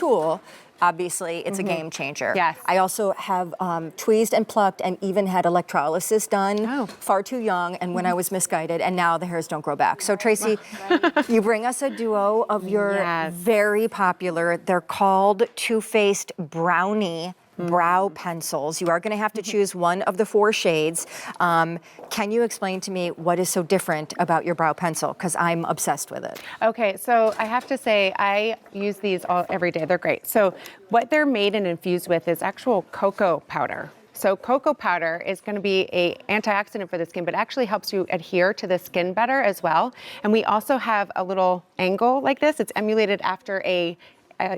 tool. Obviously, it's a game changer. Yes. I also have tweezed and plucked and even had electrolysis done far too young and when I was misguided, and now the hairs don't grow back. So Tracy, you bring us a duo of your very popular, they're called Too-Faced Brow-nie brow pencils. You are going to have to choose one of the 4 shades. Can you explain to me what is so different about your brow pencil? Because I'm obsessed with it. Okay, so I have to say I use these every day. They're great. So what they're made and infused with is actual cocoa powder. So cocoa powder is going to be an antioxidant for the skin, but actually helps you adhere to the skin better as well. And we also have a little angle like this. It's emulated after an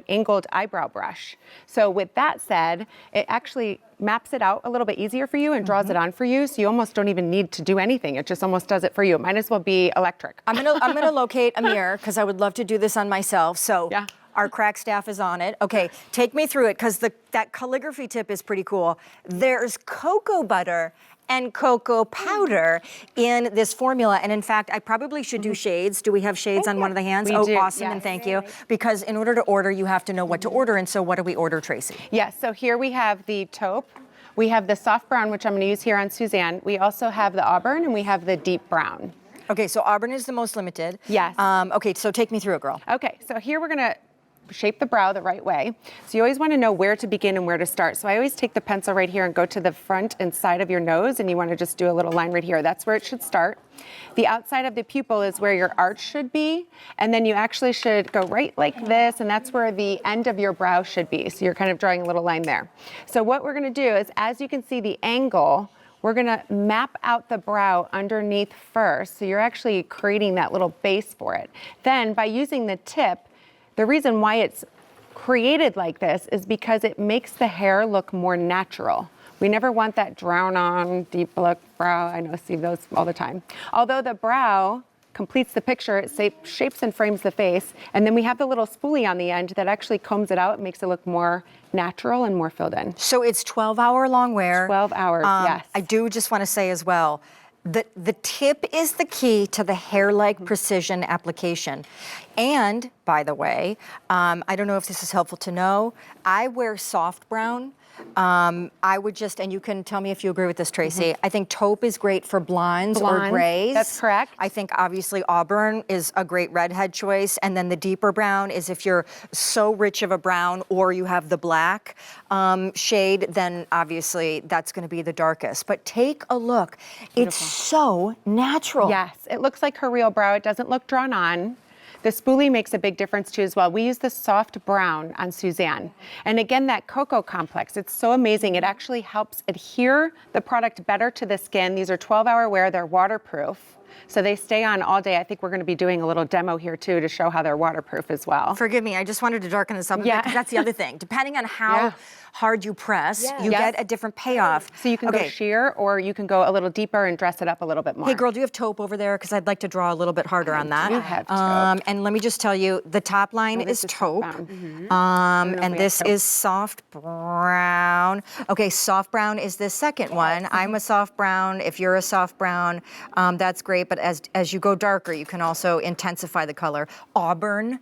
angled eyebrow brush. So with that said, it actually maps it out a little bit easier for you and draws it on for you, so you almost don't even need to do anything. It just almost does it for you. It might as well be electric. I'm gonna locate a mirror because I would love to do this on myself. So our crack staff is on it. Okay, take me through it because that calligraphy tip is pretty cool. There's cocoa butter and cocoa powder in this formula. And in fact, I probably should do shades. Do we have shades on one of the hands? We do, awesome, and thank you. Because in order to order, you have to know what to order. And so what do we order, Tracy? Yes, so here we have the taupe. We have the soft brown, which I'm gonna use here on Suzanne. We also have the auburn and we have the deep brown. Okay, so auburn is the most limited. Yes. Okay, so take me through it, girl. Okay, so here we're gonna shape the brow the right way. So you always want to know where to begin and where to start. So I always take the pencil right here and go to the front and side of your nose, and you want to just do a little line right here. That's where it should start. The outside of the pupil is where your arch should be, and then you actually should go right like this, and that's where the end of your brow should be. So you're kind of drawing a little line there. So what we're going to do is, as you can see the angle, we're gonna map out the brow underneath first. So you're actually creating that little base for it. Then by using the tip, the reason why it's created like this is because it makes the hair look more natural. We never want that drown on, deep look brow. I know I see those all the time. Although the brow completes the picture, it shapes and frames the face. And then we have the little spoolie on the end that actually combs it out and makes it look more natural and more filled in. So it's 12-hour long wear. 12 hours, yes. I do just want to say as well, the tip is the key to the hair-like precision application. And, by the way, I don't know if this is helpful to know, I wear soft brown. I would just, and you can tell me if you agree with this, Tracy, I think taupe is great for blondes or grays. That's correct. I think obviously auburn is a great redhead choice, and then the deeper brown is if you're so rich of a brown or you have the black shade, then obviously that's gonna be the darkest. But take a look. Beautiful. It's so natural. Yes, it looks like her real brow. It doesn't look drawn on. The spoolie makes a big difference too as well. We use the soft brown on Suzanne. And again, that cocoa complex, it's so amazing. It actually helps adhere the product better to the skin. These are 12-hour wear, they're waterproof. So they stay on all day. I think we're gonna be doing a little demo here too to show how they're waterproof as well. Forgive me, I just wanted to darken this up a bit, because that's the other thing. Depending on how hard you press, you get a different payoff. So you can go sheer, or you can go a little deeper and dress it up a little bit more. Hey girl, do you have taupe over there? Because I'd like to draw a little bit harder on that. You have taupe. And let me just tell you, the top line is taupe. And this is soft brown. Okay, soft brown is the second one. I'm a soft brown. If you're a soft brown, that's great. But as you go darker, you can also intensify the color. Auburn,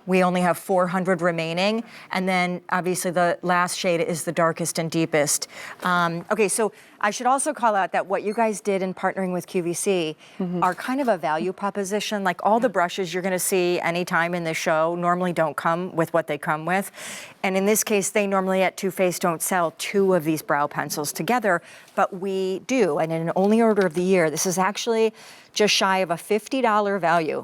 we only have 400 remaining. And then obviously the last shade is the darkest and deepest. Okay, so I should also call out that what you guys did in partnering with QVC are kind of a value proposition. Like all the brushes you're gonna see anytime in the show normally don't come with what they come with. And in this case, they normally at Too Faced don't sell 2 of these brow pencils together, but we do. And in an only order of the year, this is actually just shy of a $50 value,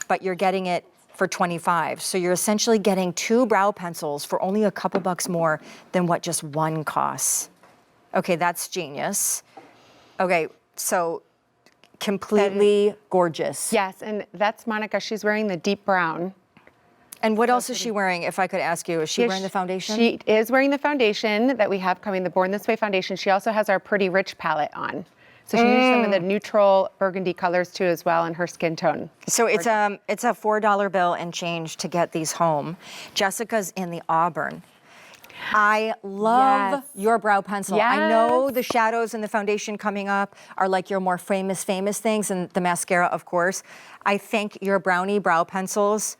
but you're getting it for $25. So you're essentially getting 2 brow pencils for only a couple bucks more than what just one costs. Okay, that's genius. Okay, so completely gorgeous. Yes, and that's Monica. She's wearing the deep brown. And what else is she wearing, if I could ask you? Is she wearing the foundation? She is wearing the foundation that we have coming, the Born This Way foundation. She also has our Pretty Rich palette on. So she uses some of the neutral burgundy colors too as well in her skin tone. So it's a $4 bill and change to get these home. Jessica's in the auburn. I love your brow pencil. I know the shadows and the foundation coming up are like your more famous things, and the mascara, of course. I think your Brow-nie brow pencils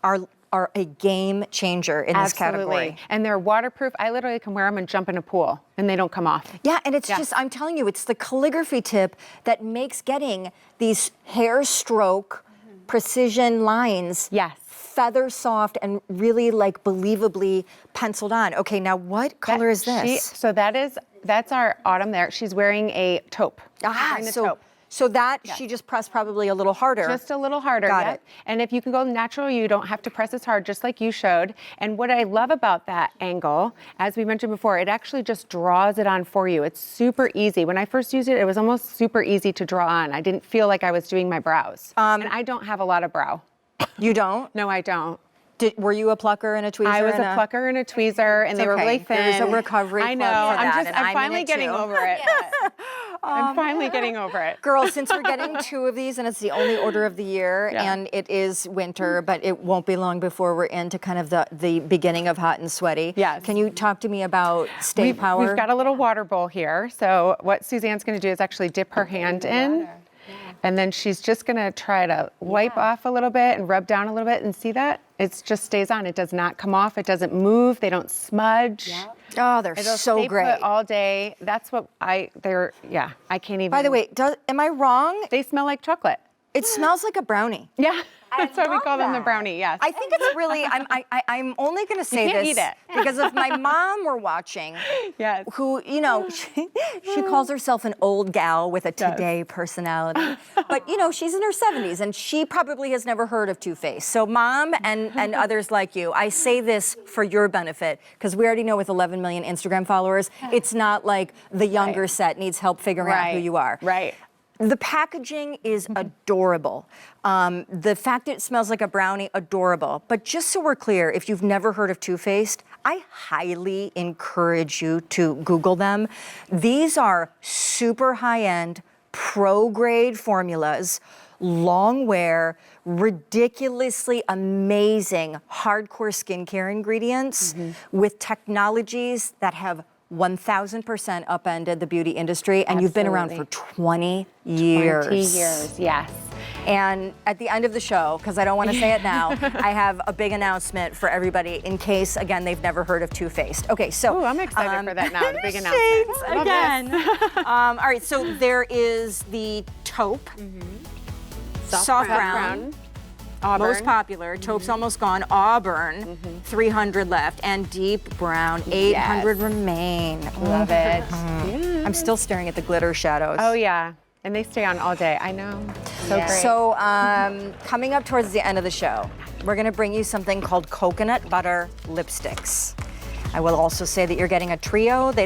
are are a game changer in this category. And they're waterproof. I literally can wear them and jump in a pool and they don't come off. Yeah, and it's just, I'm telling you, it's the calligraphy tip that makes getting these hair stroke precision lines feather soft and really like believably penciled on. Okay, now what color is this? That's our Autumn there. She's wearing a taupe. So that she just pressed probably a little harder. Just a little harder. Got it. And if you can go natural, you don't have to press as hard, just like you showed. And what I love about that angle, as we mentioned before, it actually just draws it on for you. It's super easy. When I first used it, it was almost super easy to draw on. I didn't feel like I was doing my brows. And I don't have a lot of brow. You don't? No, I don't. Were you a plucker and a tweezer? I was a plucker and a tweezer, and they were really thin. There's a recovery I know. club for that, I'm finally getting over it. I'm finally getting over it. Girls, since we're getting 2 of these, and it's the only order of the year, and it is winter, but it won't be long before we're into kind of the beginning of hot and sweaty. Yes. Can you talk to me about Stay Power? We've got a little water bowl here. So what Suzanne's going to do is actually dip her hand in. And then she's just gonna try to wipe off a little bit and rub down a little bit, and see that? It just stays on. It does not come off. It doesn't move. They don't smudge. Oh, they're so great. Put all day. That's what I can't even. By the way, am I wrong? They smell like chocolate. It smells like a brownie. Yeah. That's why we call them the brownie, yes. I think it's really, I'm only going to say You can't this eat it. because if my mom were watching, who, you know, she calls herself an old gal with a today personality, but, you know, she's in her 70s and she probably has never heard of Too Faced. So Mom and others like you, I say this for your benefit because we already know with 11 million Instagram followers, it's not like the younger set needs help figuring out who you are. Right. The packaging is adorable. The fact that it smells like a brownie, adorable. But just so we're clear, if you've never heard of Too Faced, I highly encourage you to Google them. These are super high-end, pro-grade formulas, long wear, ridiculously amazing hardcore skincare ingredients with technologies that have 1,000% upended the beauty industry, and you've been around for 20 years. 20 years, yes. And at the end of the show, because I don't want to say it now, I have a big announcement for everybody in case, again, they've never heard of Too Faced. Okay, so. Ooh, I'm excited for that now, the big announcement. Again. All right, so there is the taupe, soft brown. Auburn. Most popular, taupe's almost gone. Auburn, 300 left, and deep brown, 800 remain. Love it. I'm still staring at the glitter shadows. Oh yeah, and they stay on all day. I know. So great. So coming up towards the end of the show, we're gonna bring you something called coconut butter lipsticks. I will also say that you're getting a trio. They